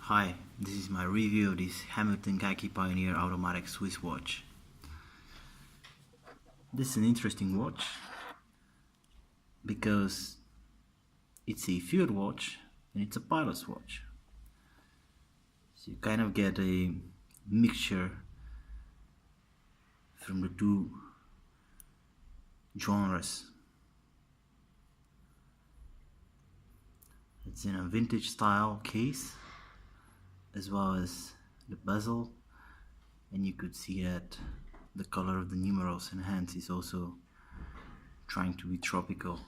Hi, this is my review of this Hamilton KHAKI Pioneer automatic Swiss watch. This is an interesting watch because it's a field watch and it's a pilot's watch. So you kind of get a mixture from the two genres. It's in a vintage style case, as well as the bezel, and you could see that the color of the numerals and hands is also trying to be tropical.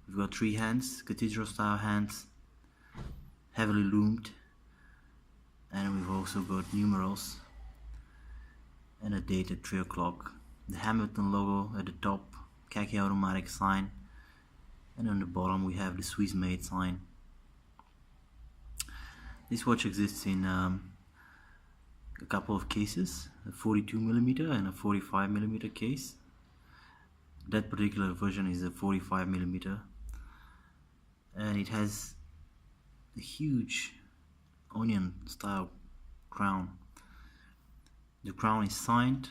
We've got three hands, cathedral style hands, heavily loomed, and we've also got numerals and a date at 3 o'clock, the Hamilton logo at the top, KHAKI automatic sign, and on the bottom we have the Swiss made sign. This watch exists in a couple of cases, a 42mm and a 45mm case. That particular version is a 45mm, and it has a huge onion style crown. The crown is signed.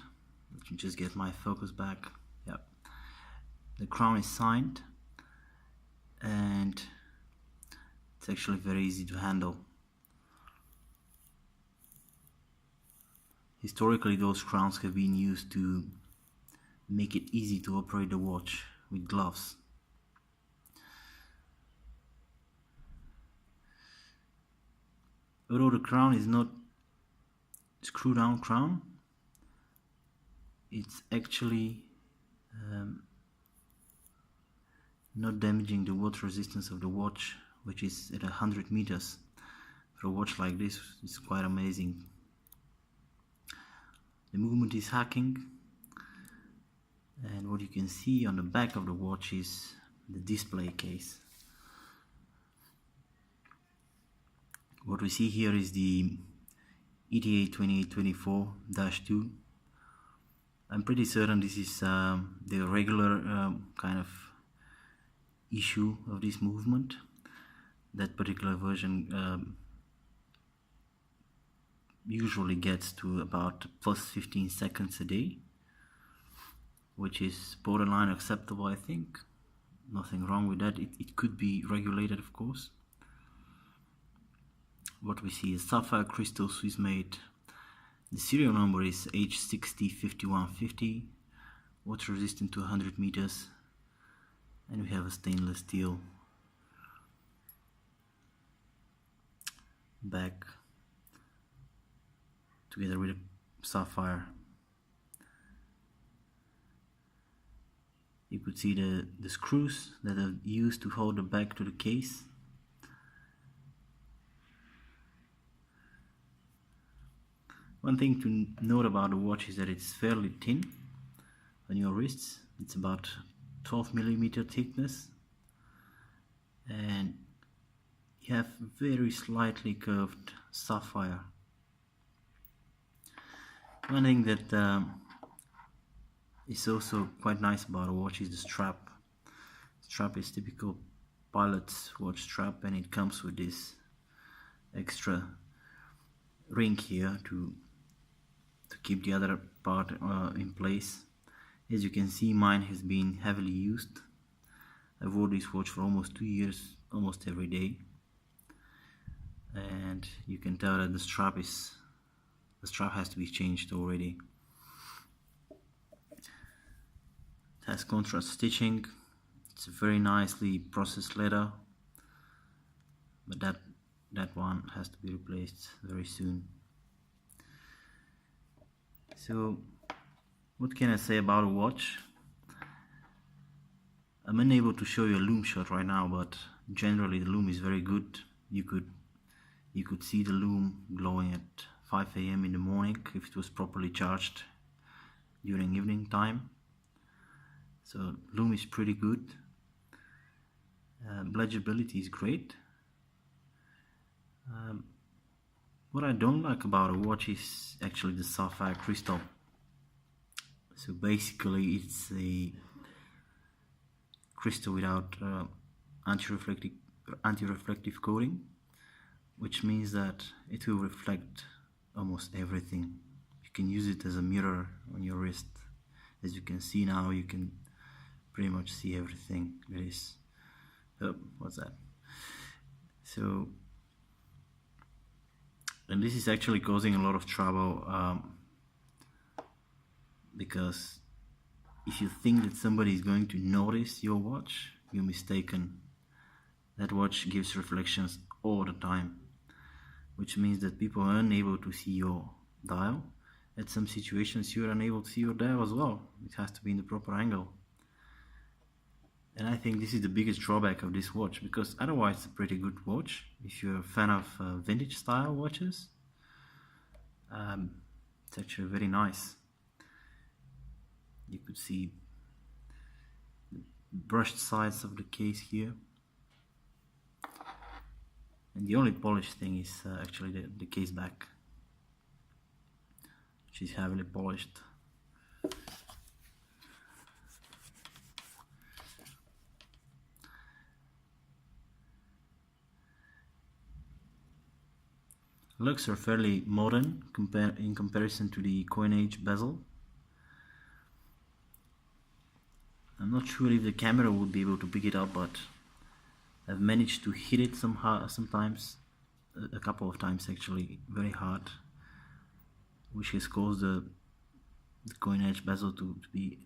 Let me just get my focus back. Yep. The crown is signed, and it's actually very easy to handle. Historically, those crowns have been used to make it easy to operate the watch with gloves. Although the crown is not screw down crown, it's actually not damaging the water resistance of the watch, which is at 100 meters. For a watch like this, it's quite amazing. The movement is hacking, and what you can see on the back of the watch is the display case. What we see here is the ETA 2824-2. I'm pretty certain this is the regular kind of issue of this movement. That particular version usually gets to about plus 15 seconds a day, which is borderline acceptable, I think. Nothing wrong with that. It could be regulated, of course. What we see is Sapphire Crystal Swiss made. The serial number is H605150, water resistant to 100 meters, and we have a stainless steel back together with a sapphire. You could see the screws that are used to hold the back to the case. One thing to note about the watch is that it's fairly thin on your wrists. It's about 12mm thickness, and you have very slightly curved sapphire. One thing that is also quite nice about a watch is the strap. The strap is typical pilot's watch strap, and it comes with this extra ring here to keep the other part in place. As you can see, mine has been heavily used. I've worn this watch for almost 2 years, almost every day, and you can tell that the strap has to be changed already. It has contrast stitching. It's a very nicely processed leather, but that one has to be replaced very soon. So what can I say about a watch? I'm unable to show you a loom shot right now, but generally the loom is very good. You could see the loom glowing at 5 AM in the morning if it was properly charged during evening time. So loom is pretty good. Legibility is great. What I don't like about a watch is actually the Sapphire Crystal. So basically it's a crystal without anti-reflective anti-reflective coating, which means that it will reflect almost everything. You can use it as a mirror on your wrist. As you can see now, you can pretty much see everything. There is, what's that? So, and this is actually causing a lot of trouble, because if you think that somebody is going to notice your watch, you're mistaken. That watch gives reflections all the time, which means that people are unable to see your dial. At some situations you're unable to see your dial as well. It has to be in the proper angle. And I think this is the biggest drawback of this watch, because otherwise it's a pretty good watch. If you're a fan of vintage style watches, it's actually very nice. You could see the brushed sides of the case here. And the only polished thing is actually the case back, which is heavily polished. Looks are fairly modern in comparison to the coinage bezel. I'm not sure if the camera would be able to pick it up, but I've managed to hit it sometimes, a couple of times actually, very hard, which has caused the coinage bezel to be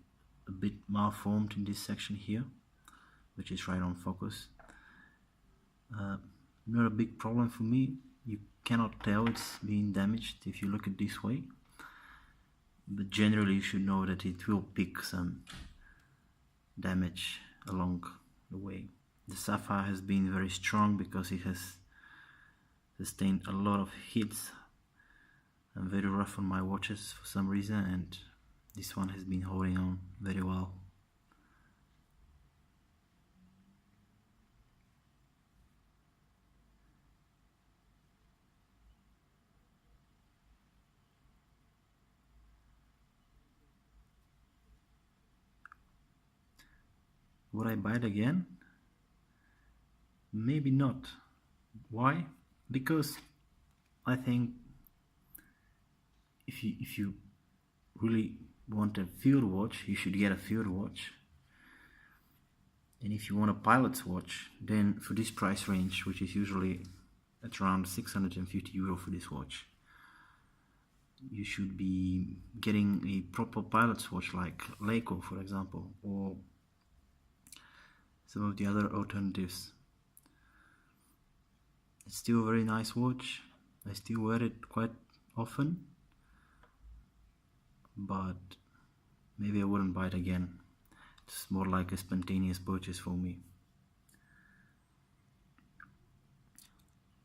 a bit malformed in this section here, which is right on focus. Not a big problem for me. You cannot tell it's being damaged if you look at it this way, but generally you should know that it will pick some damage along the way. The sapphire has been very strong because it has sustained a lot of hits. I'm very rough on my watches for some reason, and this one has been holding on very well. Would I buy it again? Maybe not. Why? Because I think if you really want a field watch, you should get a field watch. And if you want a pilot's watch, then for this price range, which is usually at around 650 euro for this watch, you should be getting a proper pilot's watch like Leica, for example, or some of the other alternatives. It's still a very nice watch. I still wear it quite often, but maybe I wouldn't buy it again. It's more like a spontaneous purchase for me.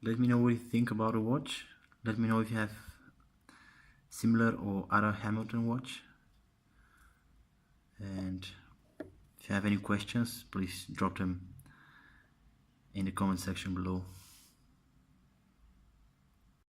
Let me know what you think about the watch. Let me know if you have similar or other Hamilton watch. And if you have any questions, please drop them in the comment section below.